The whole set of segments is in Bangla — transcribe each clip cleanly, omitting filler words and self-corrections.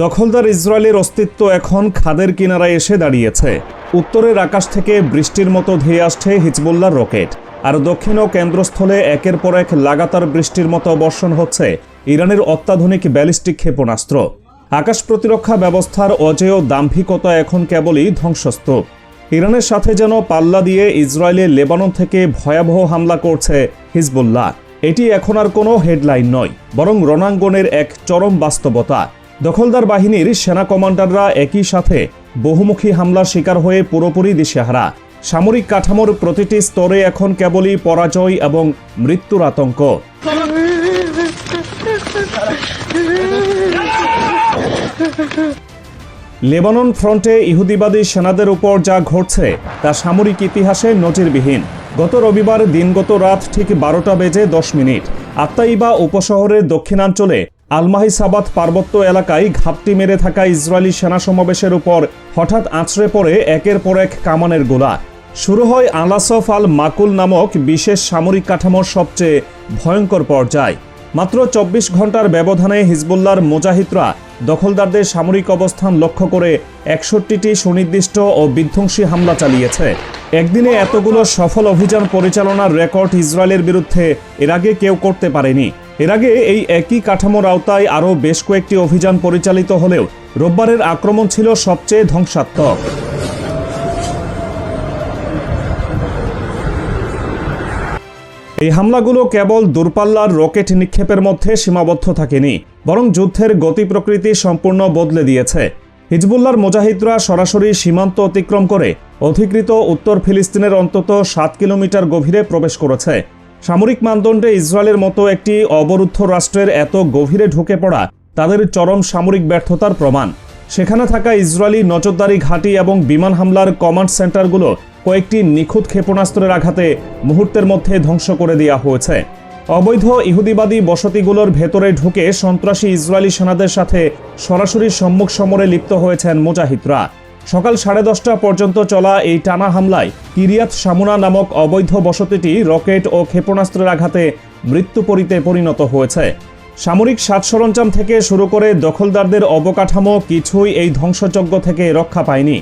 দখলদার ইসরায়েলের অস্তিত্ব এখন খাদের কিনারায় এসে দাঁড়িয়েছে। উত্তরের আকাশ থেকে বৃষ্টির মতো ধেয়ে আসছে হিজবুল্লাহর রকেট, আর দক্ষিণ ও কেন্দ্রস্থলে একের পর এক লাগাতার বৃষ্টির মতো বর্ষণ হচ্ছে ইরানের অত্যাধুনিক ব্যালিস্টিক ক্ষেপণাস্ত্র। আকাশ প্রতিরক্ষা ব্যবস্থার অজেয় দাম্ভিকতা এখন কেবলই ধ্বংসস্তূপ। ইরানের সাথে যেন পাল্লা দিয়ে ইসরায়েলে লেবানন থেকে ভয়াবহ হামলা করছে হিজবুল্লাহ। এটি এখন আর কোনো হেডলাইন নয়, বরং রণাঙ্গনের এক চরম বাস্তবতা। দখলদার বাহিনীর সেনা কমান্ডাররা একই সাথে বহুমুখী হামলার শিকার হয়ে পুরোপুরি দিশেহারা। সামরিক কাঠামোর প্রতিটি স্তরে এখন কেবলই পরাজয় এবং মৃত্যুর আতঙ্ক। লেবানন ফ্রন্টে ইহুদিবাদী সেনাদের উপর যা ঘটছে তা সামরিক ইতিহাসে নজিরবিহীন। গত রবিবার দিনগত রাত ঠিক 12টা বেজে 10 মিনিট আত্তাইবা উপশহরের দক্ষিণাঞ্চলে আলমাহিসাবাদ পার্বত্য এলাকায় ঘাপটি মেরে থাকা ইসরায়েলি সেনা সমাবেশের উপর হঠাৎ আছড়ে পড়ে একের পর এক কামানের গোলা। শুরু হয় আলাসফ আল মাকুল নামক বিশেষ সামরিক কাঠামোর সবচেয়ে ভয়ঙ্কর পর্যায়। মাত্র 24 ঘন্টার ব্যবধানে হিজবুল্লাহর মুজাহিদরা দখলদারদের সামরিক অবস্থান লক্ষ্য করে 61টি সুনির্দিষ্ট ও বিধ্বংসী হামলা চালিয়েছে। একদিনে এতগুলো সফল অভিযান পরিচালনার রেকর্ড ইসরায়েলের বিরুদ্ধে এর আগে কেউ করতে পারেনি। এর আগে এই একই কাঠামোর আওতায় আরও বেশ কয়েকটি অভিযান পরিচালিত হলেও রোববারের আক্রমণ ছিল সবচেয়ে ধ্বংসাত্মক। এই হামলাগুলো কেবল দূরপাল্লার রকেট নিক্ষেপের মধ্যে সীমাবদ্ধ থাকেনি, বরং যুদ্ধের গতি প্রকৃতি সম্পূর্ণ বদলে দিয়েছে। হিজবুল্লাহর মুজাহিদরা সরাসরি সীমান্ত অতিক্রম করে অধিকৃত উত্তর ফিলিস্তিনের অন্তত 7 কিলোমিটার গভীরে প্রবেশ করেছে। সামরিক মানদণ্ডে ইসরায়েলের মতো একটি অবরুদ্ধ রাষ্ট্রের এত গভীরে ঢুকে পড়া তাদের চরম সামরিক ব্যর্থতার প্রমাণ। সেখানে থাকা ইসরায়েলি নজরদারি ঘাঁটি এবং বিমান হামলার কমান্ড সেন্টারগুলো কয়েকটি নিখুঁত ক্ষেপণাস্ত্রের আঘাতে মুহূর্তের মধ্যে ধ্বংস করে দেওয়া হয়েছে। অবৈধ ইহুদিবাদী বসতিগুলোর ভেতরে ঢুকে সন্ত্রাসী ইসরায়েলি সেনাদের সাথে সরাসরি সম্মুখ সমরে লিপ্ত হয়েছেন মুজাহিদরা। সকাল 10:30টা পর্যন্ত চলা এই টানা হামলায় কিরিয়াত শামুনা নামক অবৈধ বসতিটি রকেট ও ক্ষেপণাস্ত্রের আঘাতে মৃত্যুপরীতে পরিণত হয়েছে। সামরিক সাজ সরঞ্জাম থেকে শুরু করে দখলদারদের অবকাঠামো কিছুই এই ধ্বংসযজ্ঞ থেকে রক্ষা পায়নি।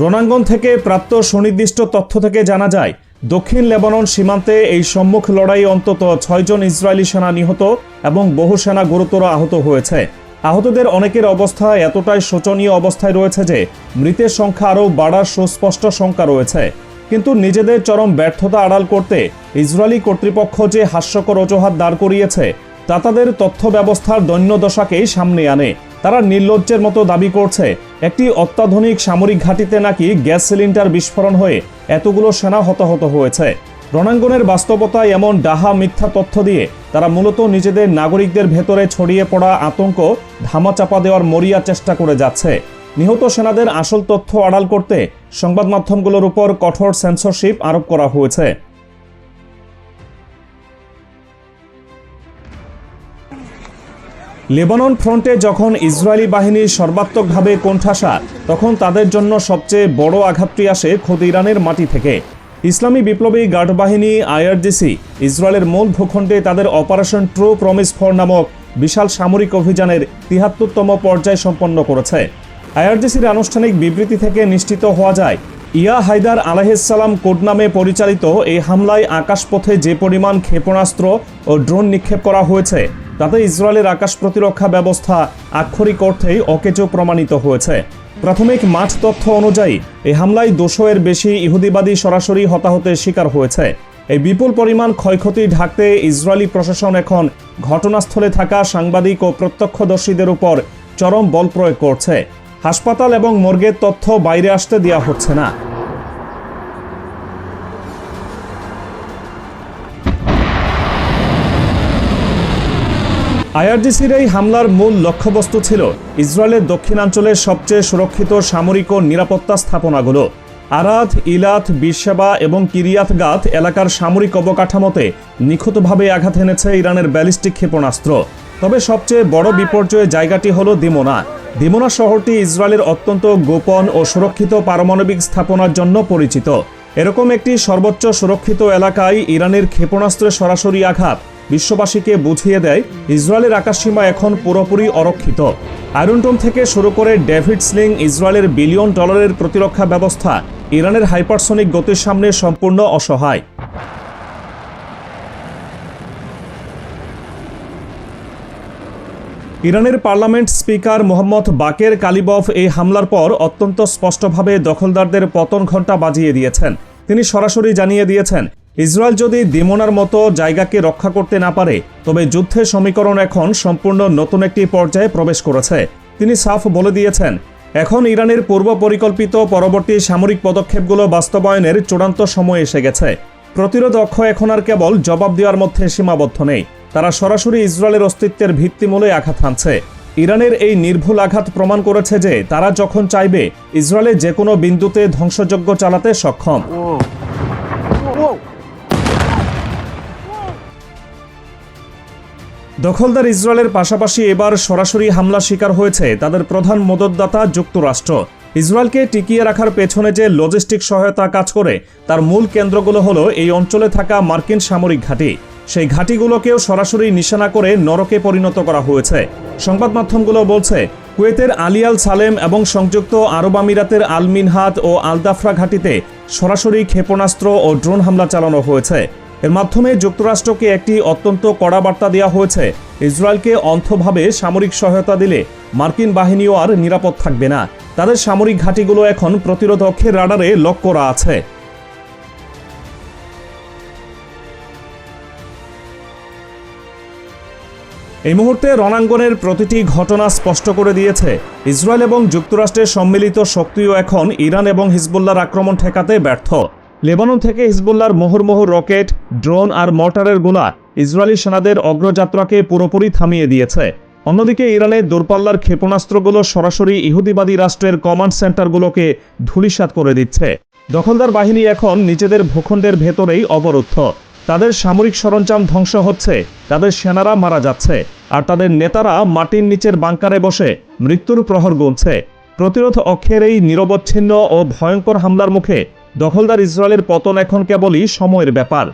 রণাঙ্গন থেকে প্রাপ্ত সুনির্দিষ্ট তথ্য থেকে জানা যায়, দক্ষিণ লেবানন সীমান্তে এই সম্মুখ লড়াই অন্তত 6 জন ইসরায়েলি সেনা নিহত এবং বহু সেনা গুরুতর আহত হয়েছে। আহতদের অনেকের অবস্থা এতটাই শোচনীয় অবস্থায় রয়েছে যে মৃতের সংখ্যা আরও বাড়ার সুস্পষ্ট শঙ্কা রয়েছে। কিন্তু নিজেদের চরম ব্যর্থতা আড়াল করতে ইসরায়েলি কর্তৃপক্ষ যে হাস্যকর অজুহাত দাঁড় করিয়েছে তা তাদের তথ্য ব্যবস্থার দৈন্যদশাকেই সামনে আনে। তারা নির্লজ্জের মতো দাবি করছে একটি অত্যাধুনিক সামরিক ঘাঁটিতে নাকি গ্যাস সিলিন্ডার বিস্ফোরণ হয়ে এতগুলো সেনা হতাহত হয়েছে। রণাঙ্গনের বাস্তবতায় এমন ডাহা মিথ্যা তথ্য দিয়ে তারা মূলত নিজেদের নাগরিকদের ভেতরে ছড়িয়ে পড়া আতঙ্ক ধামাচাপা দেওয়ার মরিয়া চেষ্টা করে যাচ্ছে। নিহত সেনাদের আসল তথ্য আড়াল করতে সংবাদ মাধ্যমগুলোর উপর কঠোর সেন্সরশিপ আরোপ করা হয়েছে। লেবানন ফ্রন্টে যখন ইসরায়েলি বাহিনীর সর্বাত্মকভাবে কোণঠাসা, তখন তাদের জন্য সবচেয়ে বড় আঘাতটি আসে খোদ ইরানের মাটি থেকে। ইসলামী বিপ্লবী গার্ড বাহিনী আইআরজিসি ইসরায়েলের মূল ভূখণ্ডে তাদের অপারেশন ট্রু প্রমিস 4 নামক বিশাল সামরিক অভিযানের 73তম পর্যায় সম্পন্ন করেছে। আইআরজিসির আনুষ্ঠানিক বিবৃতি থেকে নিশ্চিত হওয়া যায়, ইয়া হায়দার আলাইহিসসালাম কোড নামে পরিচালিত এই হামলায় আকাশপথে যে পরিমাণ ক্ষেপণাস্ত্র ও ড্রোন নিক্ষেপ করা হয়েছে তাতে ইসরায়েলের আকাশ প্রতিরক্ষা ব্যবস্থা আক্ষরিক অর্থেই অকেজো প্রমাণিত হয়েছে। প্রাথমিক মাঠ তথ্য অনুযায়ী এই হামলায় 200 এর বেশি ইহুদিবাদী সরাসরি হতাহতের শিকার হয়েছে। এই বিপুল পরিমাণ ক্ষয়ক্ষতি ঢাকতে ইসরায়েলি প্রশাসন এখন ঘটনাস্থলে থাকা সাংবাদিক ও প্রত্যক্ষদর্শীদের উপর চরম বল প্রয়োগ করছে। হাসপাতাল এবং মর্গের তথ্য বাইরে আসতে দেওয়া হচ্ছে না। আইআরজিসির এই হামলার মূল লক্ষ্যবস্তু ছিল ইসরায়েলের দক্ষিণাঞ্চলের সবচেয়ে সুরক্ষিত সামরিক ও নিরাপত্তা স্থাপনাগুলো। আরাদ, ইলাত, বিরশেবা এবং কিরিয়াত গাত এলাকার সামরিক অবকাঠামোতে নিখুঁতভাবে আঘাত এনেছে ইরানের ব্যালিস্টিক ক্ষেপণাস্ত্র। তবে সবচেয়ে বড় বিপর্যয়ের জায়গাটি হল দিমোনা। দিমোনা শহরটি ইসরায়েলের অত্যন্ত গোপন ও সুরক্ষিত পারমাণবিক স্থাপনার জন্য পরিচিত। এরকম একটি সর্বোচ্চ সুরক্ষিত এলাকায় ইরানের ক্ষেপণাস্ত্রের সরাসরি আঘাত বিশ্ববাসীকে বুঝিয়ে দেয় ইসরায়েলের আকাশসীমা এখন পুরোপুরি অরক্ষিত। আয়রন ডোম থেকে শুরু করে ডেভিড স্লিং, ইসরায়েলের বিলিয়ন ডলারের প্রতিরক্ষা ব্যবস্থা ইরানের হাইপারসনিক গতির সামনে সম্পূর্ণ অসহায়। ইরানের পার্লামেন্ট স্পিকার মোহাম্মদ বাকের কালিবফ এই হামলার পর অত্যন্ত স্পষ্টভাবে দখলদারদের পতন ঘণ্টা বাজিয়ে দিয়েছেন। তিনি সরাসরি জানিয়ে দিয়েছেন, ইসরায়েল যদি দিমোনার মতো জায়গাকে রক্ষা করতে না পারে তবে যুদ্ধের সমীকরণ এখন সম্পূর্ণ নতুন একটি পর্যায়ে প্রবেশ করেছে। তিনি সাফ বলে দিয়েছেন, এখন ইরানের পূর্ব পরিকল্পিত পরবর্তী সামরিক পদক্ষেপগুলো বাস্তবায়নের চূড়ান্ত সময় এসে গেছে। প্রতিরোধ অক্ষ এখন আর কেবল জবাব দেওয়ার মধ্যে সীমাবদ্ধ নেই, তারা সরাসরি ইসরায়েলের অস্তিত্বের ভিত্তিমূলে আঘাত হানছে। ইরানের এই নির্ভুল আঘাত প্রমাণ করেছে যে তারা যখন চাইবে ইসরায়েলের যে কোনো বিন্দুতে ধ্বংসযজ্ঞ চালাতে সক্ষম। দখলদার ইসরায়েলের পাশাপাশি এবার সরাসরি হামলা শিকার হয়েছে তাদের প্রধান মদতদাতা যুক্তরাষ্ট্র। ইসরায়েলকে টিকিয়ে রাখার পেছনে যে লজিস্টিক সহায়তা কাজ করে তার মূল কেন্দ্রগুলো হলো এই অঞ্চলে থাকা মার্কিন সামরিক ঘাঁটি। সেই ঘাঁটিগুলোকেও সরাসরি নিশানা করে নরকে পরিণত করা হয়েছে। সংবাদ মাধ্যমগুলো বলছে, কুয়েতের আলী আল সালেম এবং সংযুক্ত আরব আমিরাতের আল মিনহাত ও আল দাফরা ঘাঁটিতে সরাসরি ক্ষেপণাস্ত্র ও ড্রোন হামলা চালানো হয়েছে। এর মাধ্যমে যুক্তরাষ্ট্রকে একটি অত্যন্ত কড়া বার্তা দেওয়া হয়েছে, ইসরায়েলকে অন্থভাবে সামরিক সহায়তা দিলে মার্কিন বাহিনীও আর নিরাপদ থাকবে না। তাদের সামরিক ঘাঁটিগুলো এখন প্রতিরোধ অক্ষের রাডারে লক করা আছে। এই মুহূর্তে রণাঙ্গনের প্রতিটি ঘটনা স্পষ্ট করে দিয়েছে, ইসরায়েল এবং যুক্তরাষ্ট্রের সম্মিলিত শক্তিও এখন ইরান এবং হিজবুল্লাহর আক্রমণ ঠেকাতে ব্যর্থ। লেবানন থেকে হিজবুল্লাহর মুহুর্মুহু রকেট, ড্রোন আর মর্টারের গোলা ইসরায়েলি সেনাদের অগ্রযাত্রাকে পুরোপুরি থামিয়ে দিয়েছে। অন্যদিকে ইরানের দূরপাল্লার ক্ষেপণাস্ত্রগুলো সরাসরি ইহুদিবাদী রাষ্ট্রের কমান্ড সেন্টারগুলোকে ধূলিসাৎ করে দিচ্ছে। দখলদার বাহিনী এখন নিজেদের ভূখণ্ডের ভেতরেই অবরুদ্ধ। তাদের সামরিক সরঞ্জাম ধ্বংস হচ্ছে, তাদের সেনারা মারা যাচ্ছে, আর তাদের নেতারা মাটির নিচের বাংকারে বসে মৃত্যুর প্রহর গুনছে। প্রতিরোধ অক্ষের এই নিরবচ্ছিন্ন ও ভয়ঙ্কর হামলার মুখে দখলদার ইসরায়েলের পতন এখন কেবলই সময়ের ব্যাপার।